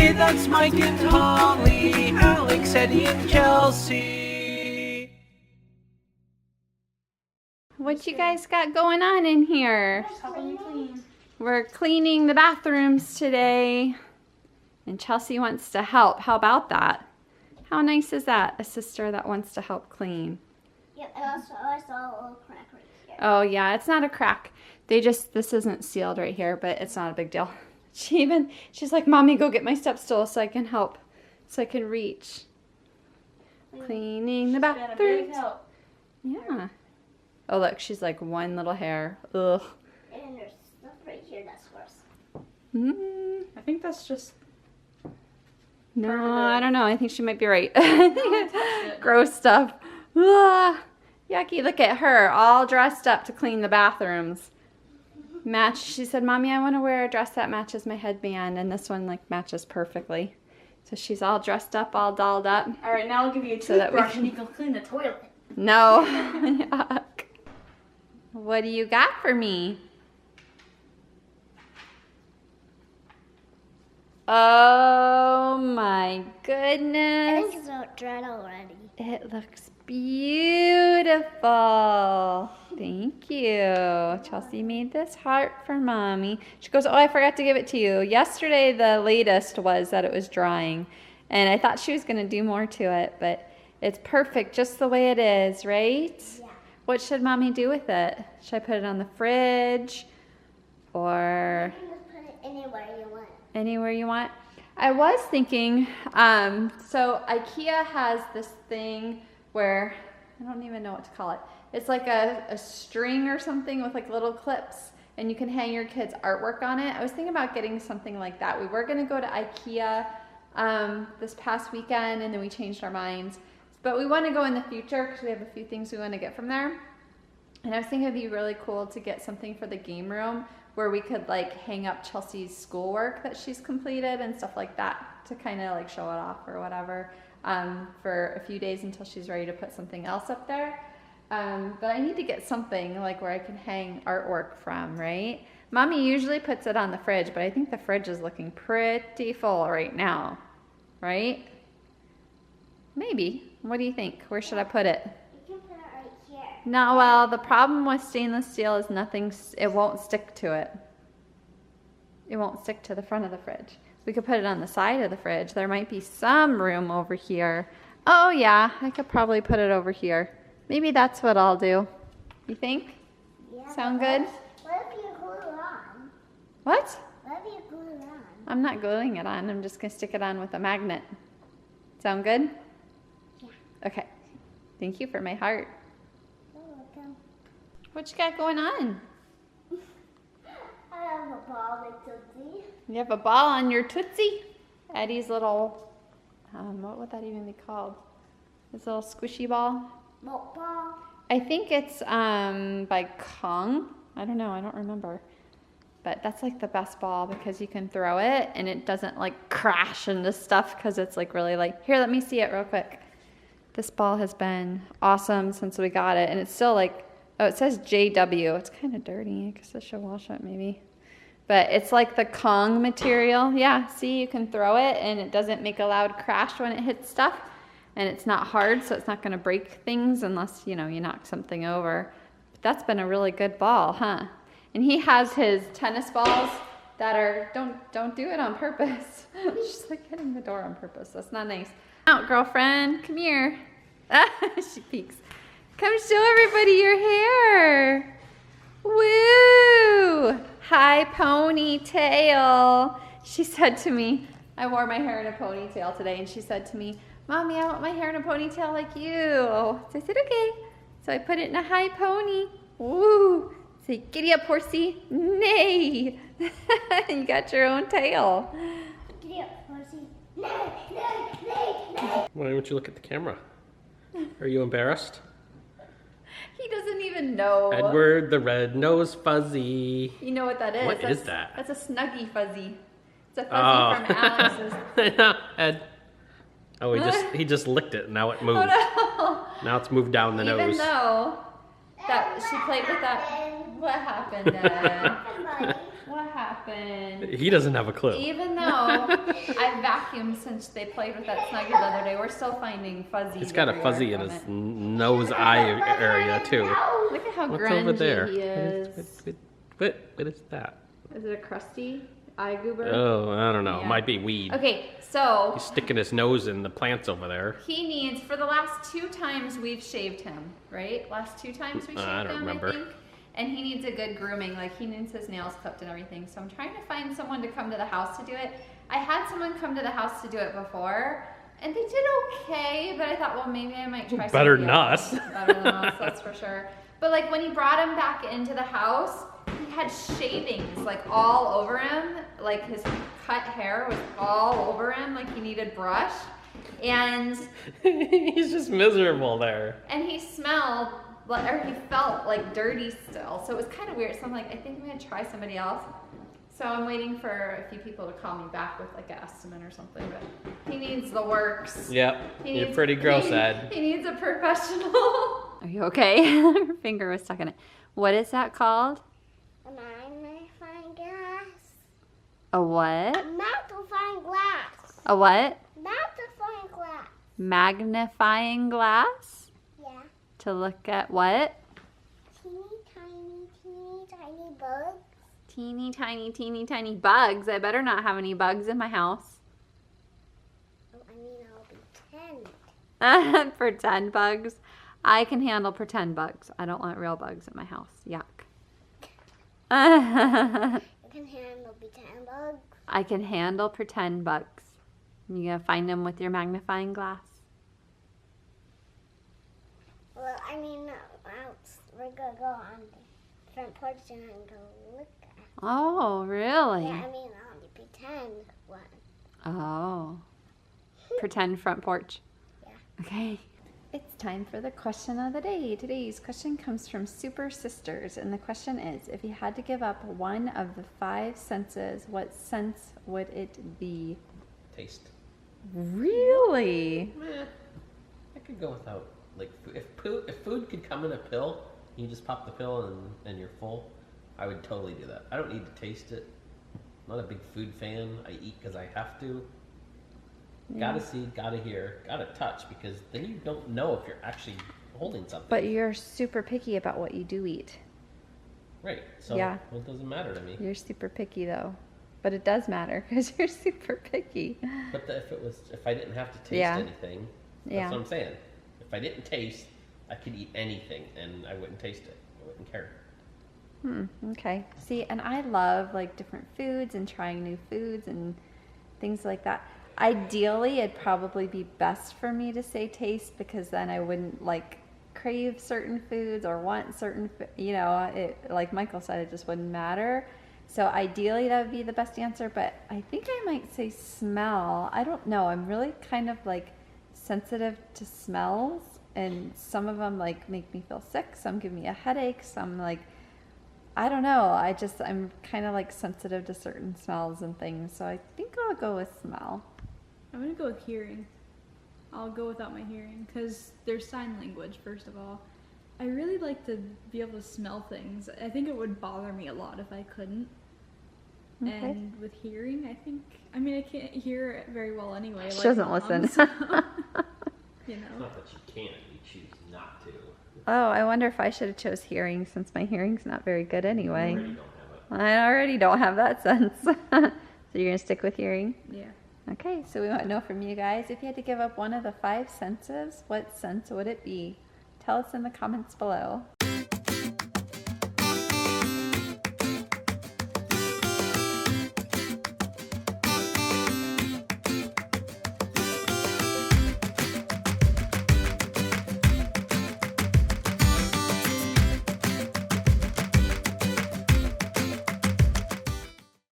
Hey, that's Mike and Holly, Alex, Eddie, and Kelsey. What you guys got going on in here? Helping me clean. We're cleaning the bathrooms today, and Chelsea wants to help. How about that? How nice is that? A sister that wants to help clean. Yeah, and also I saw a little crack right here. Oh yeah, it's not a crack. This isn't sealed right here, but it's not a big deal. She's like, Mommy, go get my step stool so I can help, so I can reach. Cleaning the bathroom. Yeah. Oh look, she's like one little hair. Ugh. And there's stuff right here that's worse. I think that's just... No, Part of it. I don't know. I think she might be right. I touched it. Gross stuff. Ugh. Yucky, look at her, all dressed up to clean the bathrooms. She said, Mommy, I want to wear a dress that matches my headband, and this one like matches perfectly. So she's all dressed up, all dolled up. All right, now I'll give you a So that we toothbrush can- and you can clean the toilet. No. Yuck. What do you got for me? Oh my I goodness. think it's all dried already. It looks beautiful. Thank you. Chelsea made this heart for Mommy. She goes, oh, I forgot to give it to you. Yesterday, the latest was that it was drying. And I thought she was going to do more to it, but it's perfect just the way it is, right? Yeah. What should Mommy do with it? Should I put it on the fridge or You can just put it anywhere you want. anywhere you want? I was thinking, so IKEA has this thing where, I don't even know what to call it. It's like a string or something with like little clips, and you can hang your kids' artwork on it. I was thinking about getting something like that. We were gonna go to IKEA this past weekend, and then we changed our minds. But we wanna go in the future because we have a few things we wanna get from there. And I was thinking it'd be really cool to get something for the game room where we could like hang up Chelsea's schoolwork that she's completed and stuff like that to kind of like show it off or whatever for a few days until she's ready to put something else up there. But I need to get something like where I can hang artwork from, right? Mommy usually puts it on the fridge, but I think the fridge is looking pretty full right now, right? Maybe. What do you think? Where should I put it? You can put it right here. No, well, the problem with stainless steel is it won't stick to it. It won't stick to the front of the fridge. We could put it on the side of the fridge. There might be some room over here. Oh yeah, I could probably put it over here. Maybe that's what I'll do. You think? Yeah, Sound but good? What if you glue it on? What? What if you glue it on? I'm not gluing it on. I'm just going to stick it on with a magnet. Sound good? Yeah. Okay. Thank you for my heart. You're welcome. What you got going on? I have a ball with Tootsie. You have a ball on your Tootsie? Eddie's little, what would that even be called? His little squishy ball? Milk ball. I think it's by Kong. I don't know, I don't remember. But that's like the best ball because you can throw it and it doesn't like crash into stuff because it's like really light. Here, let me see it real quick. This ball has been awesome since we got it, and it's still like, oh, it says JW. It's kind of dirty. I guess I should wash it maybe. But it's like the Kong material. Yeah, see, you can throw it and it doesn't make a loud crash when it hits stuff. And it's not hard, so it's not going to break things unless, you know, you knock something over. But that's been a really good ball, huh? And he has his tennis balls that are, don't do it on purpose. She's like hitting the door on purpose. That's not nice. Out, girlfriend. Come here. She peeks. Come show everybody your hair. Woo! High ponytail. She said to me, I wore my hair in a ponytail today, and she said to me, Mommy, I want my hair in a ponytail like you. So I said, okay. So I put it in a high pony. Woo! Say, giddy up, horsey. Nay. You got your own tail. Giddy up, horsey. Nay, nay, nay, nay. Why don't you look at the camera? Are you embarrassed? He doesn't even know. Edward the red-nosed fuzzy. You know what that is? What is that? That's a Snuggie Fuzzy. It's a fuzzy from Alex's. I know, Ed. Oh, he just licked it and now it moves. Oh Now it's moved down the no. nose. Even though that she played with that. What happened, Ed? What happened? He doesn't have a clue. Even though I vacuumed since they played with that Snuggie the other day, we're still finding fuzzies. He's got a everywhere fuzzy in from his it. nose eye area too. Look at how What's grungy over there? he is. What is that? Is it a crusty eye goober? Oh, I don't know. Yeah. Might be weed. Okay, so He's sticking his nose in the plants over there. he needs, for the last 2 times we've shaved him, right? Last 2 times we shaved I don't him, remember. I think. And he needs a good grooming, like he needs his nails clipped and everything. So I'm trying to find someone to come to the house to do it. I had someone come to the house to do it before, and they did okay, but I thought, well, maybe I might try Better somebody than else. us. Better than us, that's for sure. But like when he brought him back into the house, he had shavings like all over him. Like his cut hair was all over him, like he needed brush. And He's just miserable there. he smelled, or he felt like dirty still. So it was kind of weird. So I'm like, I think I'm gonna try somebody else. So I'm waiting for a few people to call me back with like an estimate or something. But he needs the works. Yep, He you're needs- pretty gross, Ed. He needs a professional. Are you okay? Her finger was stuck in it. What is that called? A magnifying glass. A what? A magnifying glass. A what? Magnifying glass. Magnifying glass? Yeah. To look at what? Teeny tiny bugs. Teeny tiny bugs. I better not have any bugs in my house. Oh, I mean, I'll pretend. Pretend bugs. I can handle pretend bugs. I don't want real bugs in my house. Yuck. You can handle pretend bugs. I can handle pretend bugs. You gotta find them with your magnifying glass. Well, I mean, we're gonna go on the front porch and go look at. Oh, really? Yeah, I mean, on the pretend one. Oh. Pretend front porch. Yeah. Okay. It's time for the question of the day. Today's question comes from Super Sisters, and the question is, if you had to give up one of the 5 senses, what sense would it be? Taste. Really? I could go without, like, if food could come in a pill, you just pop the pill and you're full, I would totally do that. I don't need to taste it. I'm not a big food fan. I eat because I have to. Gotta see, gotta hear, gotta touch, because then you don't know if you're actually holding something. But you're super picky about what you do eat. Right. So Yeah. well, it doesn't matter to me. You're super picky though. But it does matter because you're super picky. But if I didn't have to taste Yeah. anything, that's Yeah. what I'm saying. If I didn't taste, I could eat anything and I wouldn't taste it. I wouldn't care. Okay. See, and I love like different foods and trying new foods and things like that. Ideally, it'd probably be best for me to say taste because then I wouldn't like crave certain foods or want certain, like Michael said, it just wouldn't matter. So ideally that would be the best answer, but I think I might say smell. I don't know. I'm really kind of like sensitive to smells, and some of them like make me feel sick. Some give me a headache. Some like, I don't know. I'm kind of like sensitive to certain smells and things. So I think I'll go with smell. I'm gonna go with hearing. I'll go without my hearing because there's sign language, first of all. I really like to be able to smell things. I think it would bother me a lot if I couldn't. Okay. And with hearing, I can't hear it very well anyway. She like doesn't Mom, listen. so, you It's know. not that you can't, you choose not to. Oh, I wonder if I should have chose hearing since my hearing's not very good anyway. You already don't have it. I already don't have that sense. So you're gonna stick with hearing? Yeah. Okay, so we want to know from you guys, if you had to give up one of the 5 senses, what sense would it be? Tell us in the comments below.